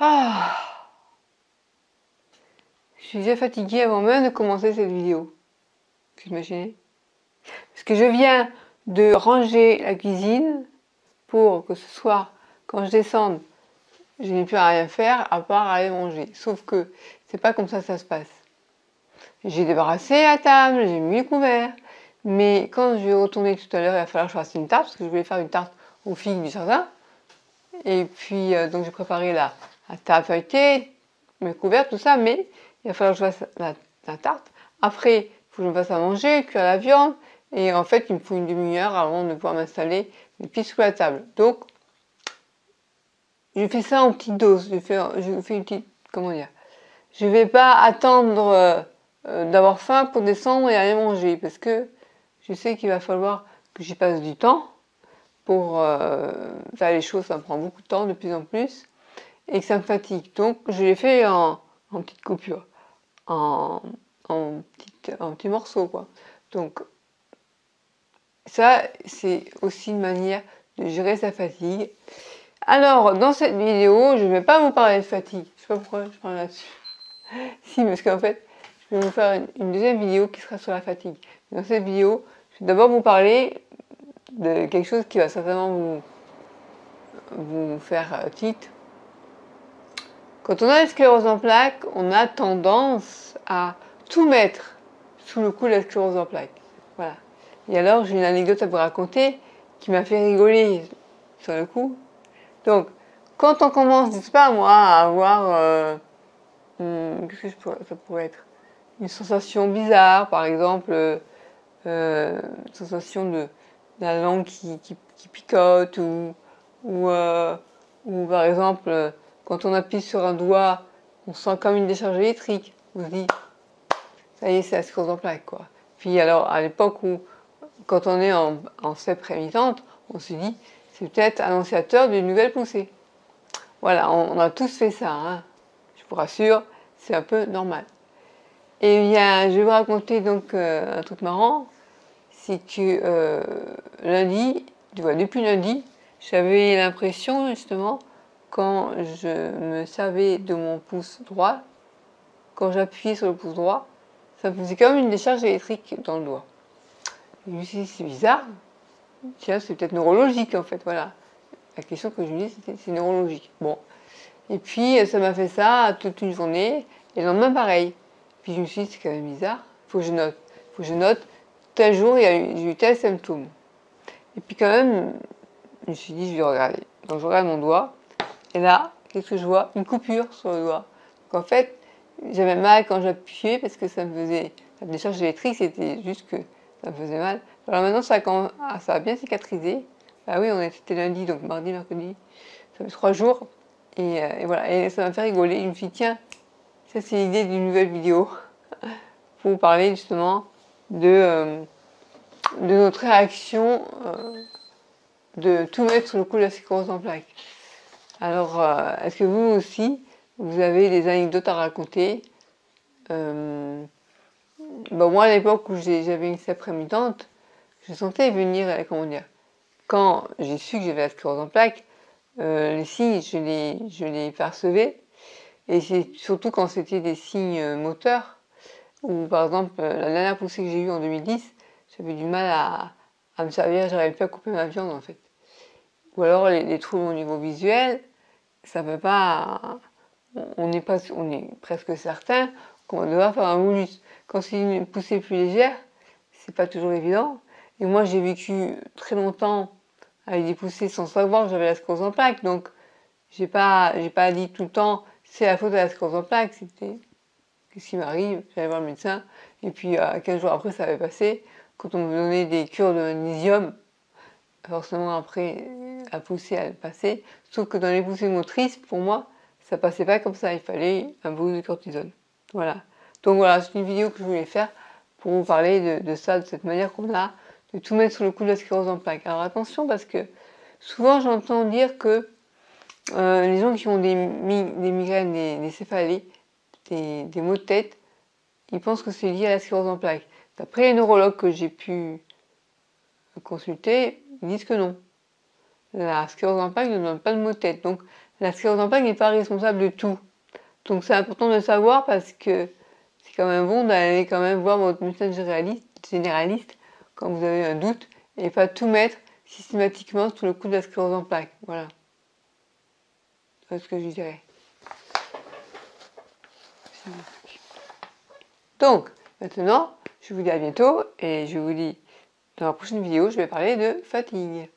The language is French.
Ah, je suis déjà fatiguée avant même de commencer cette vidéo. Vous imaginez? Parce que je viens de ranger la cuisine pour que ce soir, quand je descende, je n'ai plus à rien faire à part aller manger. Sauf que c'est pas comme ça se passe. J'ai débarrassé la table, j'ai mis le couvert, mais quand je vais retourner tout à l'heure, il va falloir que je fasse une tarte, parce que je voulais faire une tarte aux figues du jardin. Et puis, donc j'ai préparé la table feuilletée, mes couverts, tout ça, mais il va falloir que je fasse la tarte. Après, il faut que je me fasse à manger, cuire la viande, et en fait, il me faut une demi-heure avant de pouvoir m'installer les pieds sous la table. Donc, je fais ça en petite dose, je fais une petite, comment dire, je vais pas attendre d'avoir faim pour descendre et aller manger, parce que je sais qu'il va falloir que j'y passe du temps pour faire les choses, ça me prend beaucoup de temps de plus en plus, et que ça me fatigue. Donc je l'ai fait en petites coupures, en petits morceaux, quoi. Donc ça, c'est aussi une manière de gérer sa fatigue. Alors, dans cette vidéo, je ne vais pas vous parler de fatigue. Je sais pas pourquoi je parle là-dessus. Si, parce qu'en fait, je vais vous faire une deuxième vidéo qui sera sur la fatigue. Dans cette vidéo, je vais d'abord vous parler de quelque chose qui va certainement vous faire tilt. Quand on a une sclérose en plaques, on a tendance à tout mettre sous le coup de la sclérose en plaques. Voilà. Et alors, j'ai une anecdote à vous raconter qui m'a fait rigoler sur le coup. Donc, quand on commence, je sais pas moi, à avoir, qu'est-ce que ça pourrait être, une sensation bizarre, par exemple, une sensation de la langue qui picote, ou par exemple, quand on appuie sur un doigt, on sent comme une décharge électrique. On se dit, ça y est, c'est la sclérose en plaques, quoi. Puis alors, à l'époque où, quand on est en CEP rémitante, on se dit, c'est peut-être annonciateur d'une nouvelle poussée. Voilà, on a tous fait ça, hein. Je vous rassure, c'est un peu normal. Et bien, je vais vous raconter donc un truc marrant, c'est que lundi, depuis lundi, j'avais l'impression justement, quand je me servais de mon pouce droit, quand j'appuyais sur le pouce droit, ça me faisait comme une décharge électrique dans le doigt. Et je me suis dit, c'est bizarre, tiens, c'est peut-être neurologique en fait, voilà. La question que je me dis, c'est neurologique. Bon. Et puis, ça m'a fait ça toute une journée, et le lendemain, pareil. Puis je me suis dit, c'est quand même bizarre, faut que je note. Faut que je note, tel jour, j'ai eu tel symptôme. Et puis quand même, je me suis dit, je vais regarder. Donc je regarde mon doigt, et là, qu'est-ce que je vois? Une coupure sur le doigt. Donc en fait, j'avais mal quand j'appuyais, parce que ça me faisait, la décharge électrique, c'était juste que ça me faisait mal. Alors maintenant, ça a bien cicatrisé. Bah oui, c'était lundi, donc mardi, mercredi, ça fait 3 jours. Et voilà, et ça m'a fait rigoler. Je me suis dit, tiens, ça c'est l'idée d'une nouvelle vidéo pour vous parler justement de notre réaction de tout mettre sur le coup de la sclérose en plaques. Alors, est-ce que vous aussi, vous avez des anecdotes à raconter? Moi, à l'époque où j'avais une CEP rémitante, je sentais venir, comment dire, quand j'ai su que j'avais la sclérose en plaques, les signes, je les percevais. Et c'est surtout quand c'était des signes moteurs, ou par exemple, la dernière poussée que j'ai eue en 2010, j'avais du mal à me servir, j'arrivais plus à couper ma viande en fait. Ou alors les troubles au niveau visuel, ça peut pas. On est presque certain qu'on va devoir faire un bolus. Quand c'est une poussée plus légère, c'est pas toujours évident. Et moi, j'ai vécu très longtemps avec des poussées sans savoir que j'avais la sclérose en plaques, donc j'ai pas dit tout le temps c'est la faute de la sclérose en plaques, c'était qu'est-ce qui m'arrive, j'allais voir le médecin, et puis 15 jours après ça avait passé. Quand on me donnait des cures de magnésium, forcément après la poussée elle passait, sauf que dans les poussées motrices, pour moi, ça passait pas comme ça, il fallait un bolus de cortisone. Voilà. Donc voilà, c'est une vidéo que je voulais faire pour vous parler de ça, de cette manière qu'on a de tout mettre sous le coup de la sclérose en plaques. Alors attention, parce que souvent j'entends dire que les gens qui ont des migraines, des céphalées, des maux de tête, ils pensent que c'est lié à la sclérose en plaques. D'après les neurologues que j'ai pu consulter, ils disent que non. La sclérose en plaques ne donne pas de maux de tête. Donc la sclérose en plaques n'est pas responsable de tout. Donc c'est important de le savoir parce que c'est quand même bon d'aller quand même voir votre médecin généraliste quand vous avez un doute et pas tout mettre systématiquement sous le coup de la sclérose en plaques. Voilà. C'est ce que je dirais. Donc, maintenant, je vous dis à bientôt et je vous dis dans la prochaine vidéo, je vais parler de fatigue.